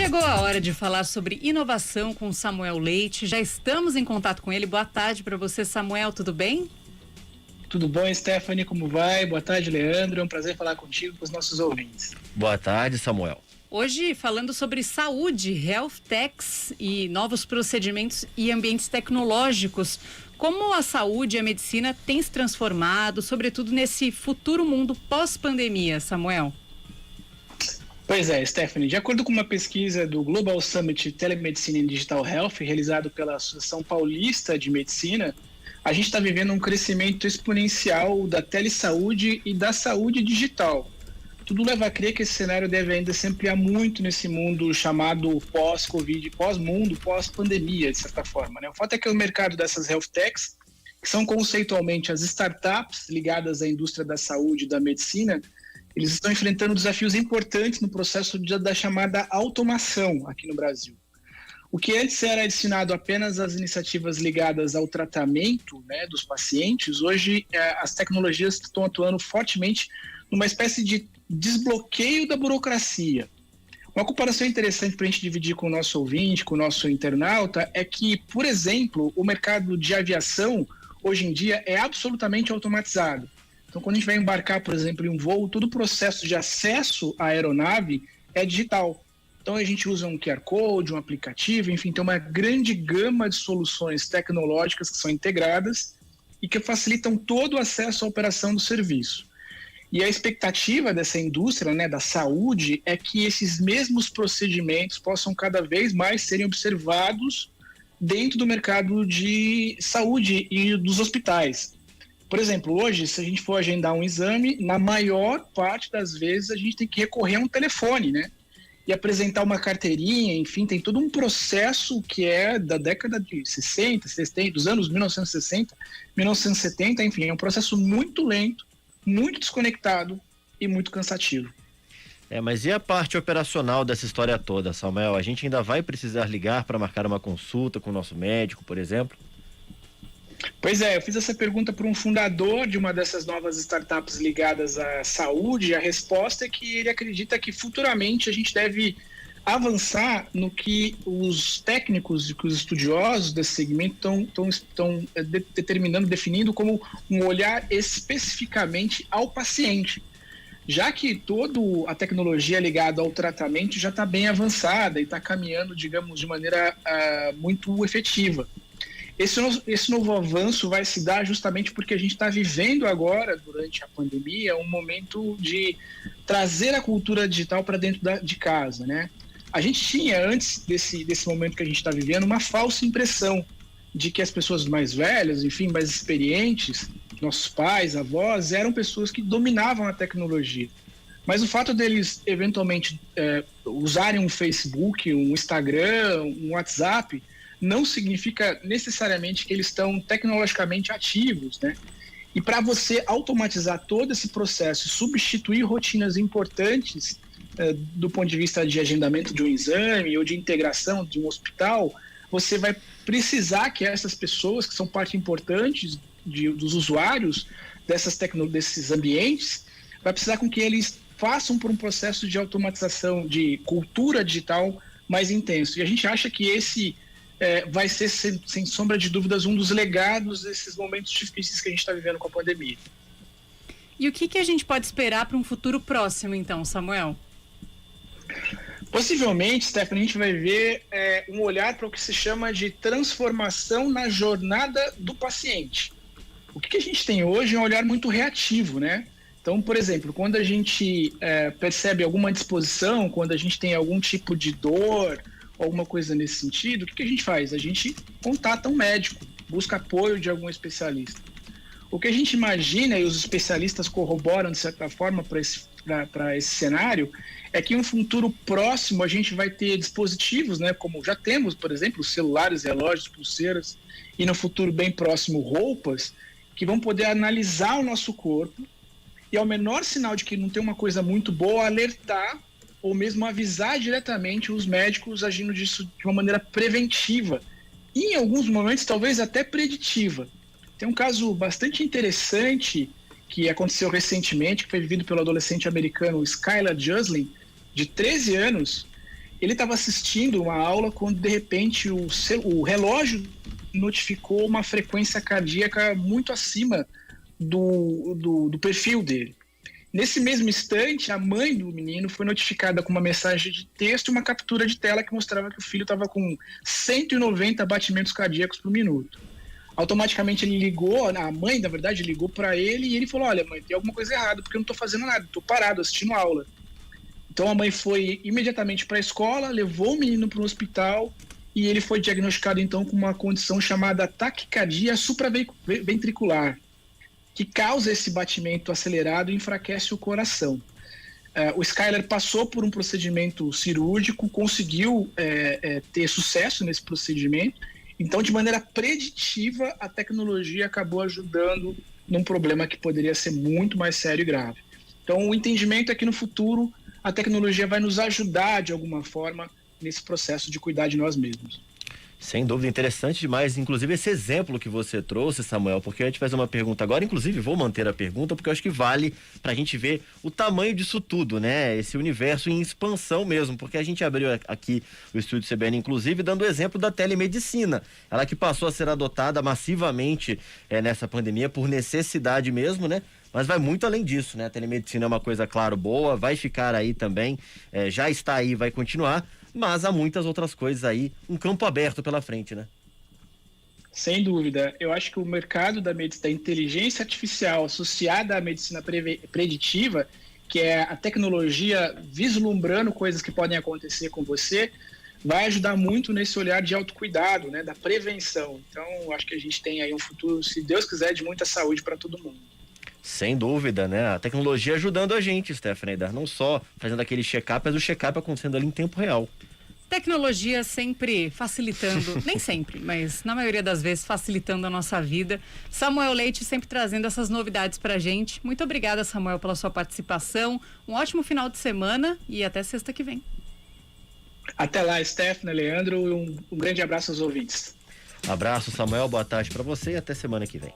Chegou a hora de falar sobre inovação com Samuel Leite. Já estamos em contato com ele. Boa tarde para você, Samuel. Tudo bem? Tudo bom, Stephanie? Como vai? Boa tarde, Leandro. É um prazer falar contigo e com os nossos ouvintes. Boa tarde, Samuel. Hoje, falando sobre saúde, health techs e novos procedimentos e ambientes tecnológicos. Como a saúde e a medicina têm se transformado, sobretudo nesse futuro mundo pós-pandemia, Samuel? Pois é, Stephanie, de acordo com uma pesquisa do Global Summit Telemedicine and Digital Health, realizado pela Associação Paulista de Medicina, a gente está vivendo um crescimento exponencial da telesaúde e da saúde digital. Tudo leva a crer que esse cenário deve ainda se ampliar muito nesse mundo chamado pós-Covid, pós-mundo, pós-pandemia, de certa forma, né? O fato é que o mercado dessas health techs, que são conceitualmente as startups ligadas à indústria da saúde e da medicina, eles estão enfrentando desafios importantes no processo da chamada automação aqui no Brasil. O que antes era destinado apenas às iniciativas ligadas ao tratamento, né, dos pacientes, hoje as tecnologias estão atuando fortemente numa espécie de desbloqueio da burocracia. Uma comparação interessante para a gente dividir com o nosso ouvinte, com o nosso internauta, é que, por exemplo, o mercado de aviação hoje em dia é absolutamente automatizado. Então, quando a gente vai embarcar, por exemplo, em um voo, todo o processo de acesso à aeronave é digital. Então, a gente usa um QR Code, um aplicativo, enfim, tem uma grande gama de soluções tecnológicas que são integradas e que facilitam todo o acesso à operação do serviço. E a expectativa dessa indústria, né, da saúde, é que esses mesmos procedimentos possam cada vez mais serem observados dentro do mercado de saúde e dos hospitais. Por exemplo, hoje, se a gente for agendar um exame, na maior parte das vezes a gente tem que recorrer a um telefone, né? E apresentar uma carteirinha, enfim, tem todo um processo que é da década de 60, 70, dos anos 1960, 1970, enfim, é um processo muito lento, muito desconectado e muito cansativo. Mas e a parte operacional dessa história toda, Samuel? A gente ainda vai precisar ligar para marcar uma consulta com o nosso médico, por exemplo? Pois é, eu fiz essa pergunta para um fundador de uma dessas novas startups ligadas à saúde, e a resposta é que ele acredita que futuramente a gente deve avançar no que os técnicos e que os estudiosos desse segmento estão determinando, definindo como um olhar especificamente ao paciente, já que toda a tecnologia ligada ao tratamento já está bem avançada e está caminhando, digamos, de maneira muito efetiva. Esse novo avanço vai se dar justamente porque a gente está vivendo agora, durante a pandemia, um momento de trazer a cultura digital para dentro de casa, né? A gente tinha, antes desse momento que a gente está vivendo, uma falsa impressão de que as pessoas mais velhas, enfim, mais experientes, nossos pais, avós, eram pessoas que dominavam a tecnologia. Mas o fato deles, eventualmente, usarem um Facebook, um Instagram, um WhatsApp, não significa necessariamente que eles estão tecnologicamente ativos, né? E para você automatizar todo esse processo e substituir rotinas importantes do ponto de vista de agendamento de um exame ou de integração de um hospital, você vai precisar que essas pessoas, que são parte importante dos usuários desses ambientes, vai precisar com que eles façam por um processo de automatização, de cultura digital mais intenso. E a gente acha que esse vai ser, sem sombra de dúvidas, um dos legados desses momentos difíceis que a gente está vivendo com a pandemia. E o que a gente pode esperar para um futuro próximo, então, Samuel? Possivelmente, Stephanie, a gente vai ver um olhar para o que se chama de transformação na jornada do paciente. O que a gente tem hoje é um olhar muito reativo, né? Então, por exemplo, quando a gente percebe alguma disposição, quando a gente tem algum tipo de dor, alguma coisa nesse sentido, o que a gente faz? A gente contata um médico, busca apoio de algum especialista. O que a gente imagina, e os especialistas corroboram de certa forma para esse cenário, é que em um futuro próximo a gente vai ter dispositivos, né, como já temos, por exemplo, celulares, relógios, pulseiras, e no futuro bem próximo roupas, que vão poder analisar o nosso corpo e ao menor sinal de que não tem uma coisa muito boa, alertar ou mesmo avisar diretamente os médicos agindo disso de uma maneira preventiva e, em alguns momentos, talvez até preditiva. Tem um caso bastante interessante que aconteceu recentemente, que foi vivido pelo adolescente americano Skylar Juslin, de 13 anos, Ele estava assistindo uma aula quando, de repente, o relógio notificou uma frequência cardíaca muito acima do perfil dele. Nesse mesmo instante, a mãe do menino foi notificada com uma mensagem de texto e uma captura de tela que mostrava que o filho estava com 190 batimentos cardíacos por minuto. Automaticamente ele ligou, a mãe, na verdade, ligou para ele e ele falou: olha, mãe, tem alguma coisa errada, porque eu não estou fazendo nada, estou parado assistindo aula. Então a mãe foi imediatamente para a escola, levou o menino para um hospital e ele foi diagnosticado então com uma condição chamada taquicardia supraventricular, que causa esse batimento acelerado e enfraquece o coração. O Skyler passou por um procedimento cirúrgico, conseguiu ter sucesso nesse procedimento. Então, de maneira preditiva, a tecnologia acabou ajudando num problema que poderia ser muito mais sério e grave. Então, o entendimento é que no futuro a tecnologia vai nos ajudar de alguma forma nesse processo de cuidar de nós mesmos. Sem dúvida, interessante demais, inclusive esse exemplo que você trouxe, Samuel, porque a gente faz uma pergunta agora, inclusive vou manter a pergunta, porque eu acho que vale pra gente ver o tamanho disso tudo, né? Esse universo em expansão mesmo, porque a gente abriu aqui o estúdio CBN, inclusive, dando o exemplo da telemedicina, ela que passou a ser adotada massivamente nessa pandemia por necessidade mesmo, né? Mas vai muito além disso, né? A telemedicina é uma coisa, claro, boa, vai ficar aí também, já está aí, vai continuar, mas há muitas outras coisas aí, um campo aberto pela frente, né? Sem dúvida. Eu acho que o mercado da inteligência artificial associada à medicina preditiva, que é a tecnologia vislumbrando coisas que podem acontecer com você, vai ajudar muito nesse olhar de autocuidado, né, da prevenção. Então, eu acho que a gente tem aí um futuro, se Deus quiser, de muita saúde para todo mundo. Sem dúvida, né? A tecnologia ajudando a gente, Stephanie, não só fazendo aquele check-up, mas o check-up acontecendo ali em tempo real. Tecnologia sempre facilitando, nem sempre, mas na maioria das vezes facilitando a nossa vida. Samuel Leite sempre trazendo essas novidades pra gente. Muito obrigada, Samuel, pela sua participação. Um ótimo final de semana e até sexta que vem. Até lá, Stephanie, Leandro, e um grande abraço aos ouvintes. Abraço, Samuel, boa tarde pra você e até semana que vem.